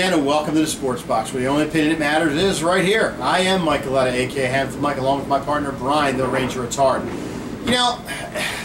again, and welcome to the Sports Box, where the only opinion that matters is right here. I am Mike Aletta, a.k.a. Hamilton Mike, along with my partner, Brian, the Ranger Attard. You know,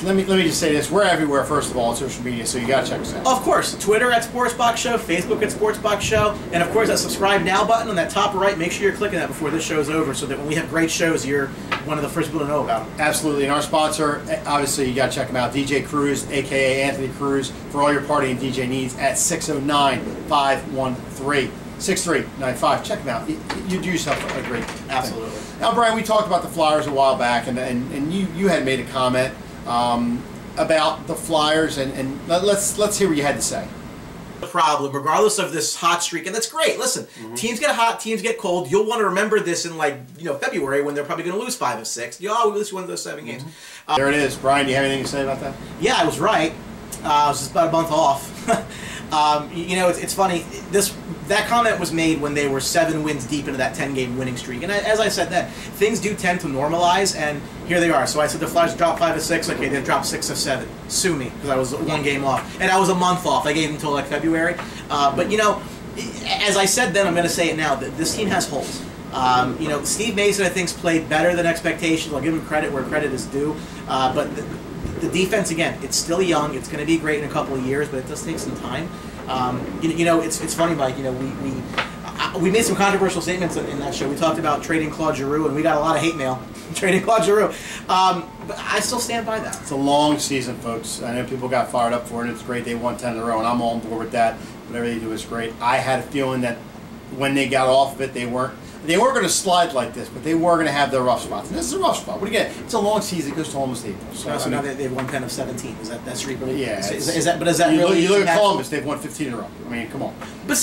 let me just say this. We're everywhere, first of all, on social media, so you got to check us out. Of course. Twitter at Sports Box Show, Facebook at Sports Box Show, and of course that subscribe now button on that top right. Make sure you're clicking that before this show's over so that when we have great shows, you're one of the first people to know about them. Absolutely. And our sponsor, obviously, you got to check him out, DJ Cruz, a.k.a. Anthony Cruz, for all your party and DJ needs at 609-513-6395. Check him out. You do yourself a great thing. Absolutely. Now, Brian, we talked about the Flyers a while back, and you had made a comment about the Flyers, and let's hear what you had to say. The problem, regardless of this hot streak, and that's great. Listen, teams get hot, teams get cold. You'll want to remember this in February when they're probably going to lose 5 of 6. We at least won those 7 games. There it is, Brian. Do you have anything to say about that? Yeah, I was right. I was just about a month off. It's funny. That comment was made when they were 7 wins deep into that 10-game winning streak. And as I said then, things do tend to normalize, and here they are. So I said the Flyers dropped 5 of 6. Okay, they dropped 6 of 7. Sue me, because I was 1 game off. And I was a month off. I gave them until like February. But, as I said then, I'm going to say it now, that this team has holes. Steve Mason, I think, has played better than expectations. I'll give him credit where credit is due. But the defense, again, it's still young. It's going to be great in a couple of years, but it does take some time. It's funny, Mike. We made some controversial statements in that show. We talked about trading Claude Giroux, and we got a lot of hate mail trading Claude Giroux. But I still stand by that. It's a long season, folks. I know people got fired up for it. It's great they won 10 in a row, and I'm on board with that. Whatever they do is great. I had a feeling that when they got off of it, they weren't going to slide like this, but they were going to have their rough spots. And this is a rough spot. What do you get? It's a long season. It goes to almost April. So now they've won 10 of 17. Is that streak really? Yeah. Is that really? You look at Columbus. They've won 15 in a row. I mean, come on. But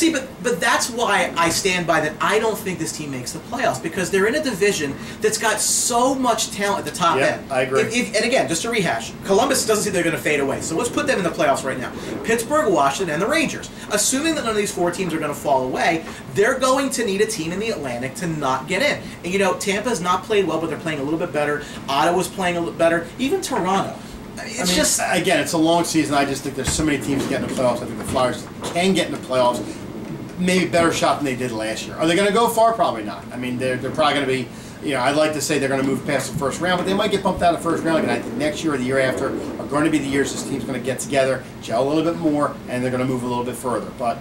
that's why I stand by that. I don't think this team makes the playoffs because they're in a division that's got so much talent at the top end. I agree. And again, just to rehash, Columbus doesn't seem they're going to fade away. So let's put them in the playoffs right now. Pittsburgh, Washington, and the Rangers. Assuming that none of these 4 teams are going to fall away, they're going to need a team in the Atlantic to not get in. And Tampa's not played well, but they're playing a little bit better. Ottawa's playing a little bit better. Even Toronto. Again, it's a long season. I just think there's so many teams getting in the playoffs. I think the Flyers can get in the playoffs. Maybe better shot than they did last year. Are they going to go far? Probably not. I mean, they're probably going to be, I'd like to say they're going to move past the first round, but they might get bumped out of the first round. And I think next year or the year after are going to be the years this team's going to get together, gel a little bit more, and they're going to move a little bit further. But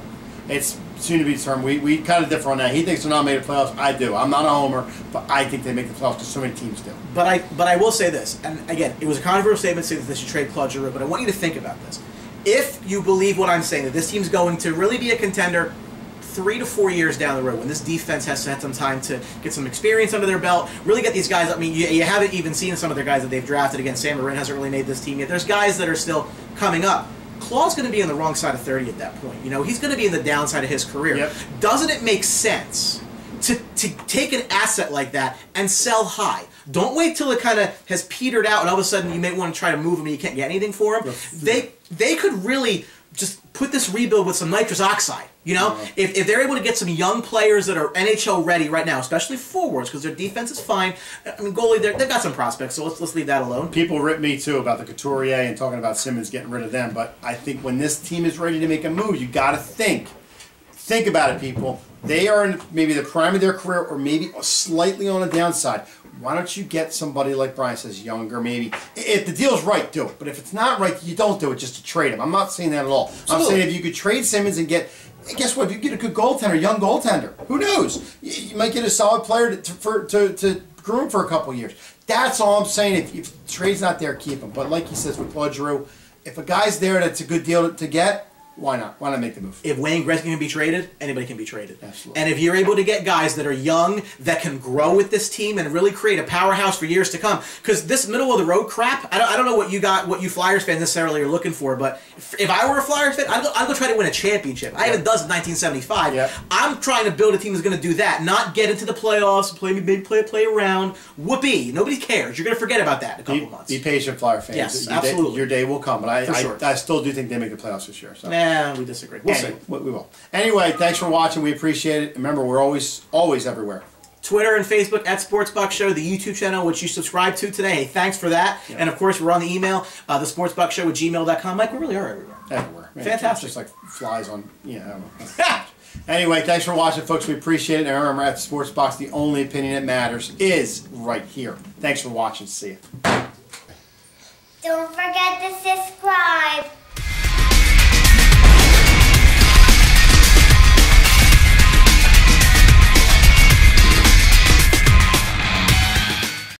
it's soon to be determined. We kind of differ on that. He thinks they're not made the playoffs. I do. I'm not a homer, but I think they make the playoffs because so many teams do. But I will say this, and again, it was a controversial statement saying that they should trade Claude Giroux, but I want you to think about this. If you believe what I'm saying, that this team's going to really be a contender 3 to 4 years down the road, when this defense has had some time to get some experience under their belt, really get these guys. I mean, you haven't even seen some of their guys that they've drafted. Again, Sam Marin hasn't really made this team yet. There's guys that are still coming up. Claude's going to be on the wrong side of 30 at that point. He's going to be in the downside of his career. Yep. Doesn't it make sense to take an asset like that and sell high? Don't wait till it kind of has petered out and all of a sudden you may want to try to move him and you can't get anything for him. They could really just put this rebuild with some nitrous oxide. If they're able to get some young players that are NHL ready right now, especially forwards, because their defense is fine. I mean, goalie, they've got some prospects, so let's leave that alone. People rip me too about the Couturier and talking about Simmons getting rid of them, but I think when this team is ready to make a move, you got to think about it, people. They are in maybe the prime of their career, or maybe slightly on the downside. Why don't you get somebody like Brian says, younger, maybe? If the deal's right, do it. But if it's not right, you don't do it just to trade him. I'm not saying that at all. I'm saying if you could trade Simmons and get, guess what? If you get a good goaltender, young goaltender, who knows? You might get a solid player to groom for a couple years. That's all I'm saying. If the trade's not there, keep him. But like he says with Claude Giroux, if a guy's there that's a good deal to get, why not? Why not make the move? If Wayne Gretzky can be traded, anybody can be traded. Absolutely. And if you're able to get guys that are young, that can grow with this team and really create a powerhouse for years to come, because this middle of the road crap, I don't know what you Flyers fans necessarily are looking for, but if I were a Flyers fan, I'd go try to win a championship. I haven't done since 1975. Yep. I'm trying to build a team that's going to do that, not get into the playoffs, maybe play around. Whoopee! Nobody cares. You're going to forget about that in a couple months. Be patient, Flyer fans. Yes, absolutely. Your day will come, but I still do think they make the playoffs this year. So. Nah, we disagree. We'll see. We will. Anyway, thanks for watching. We appreciate it. Remember, we're always everywhere. Twitter and Facebook at Sports Buck Show, the YouTube channel, which you subscribe to today. Hey, thanks for that. Yeah. And of course, we're on the email, thesportsbuckshow@gmail.com. Mike, we really are everywhere. Everywhere. Man, Fantastic. Just like flies on, you know. Anyway, thanks for watching, folks. We appreciate it. And remember, at the Sports Box, the only opinion that matters is right here. Thanks for watching. See you. Don't forget to subscribe.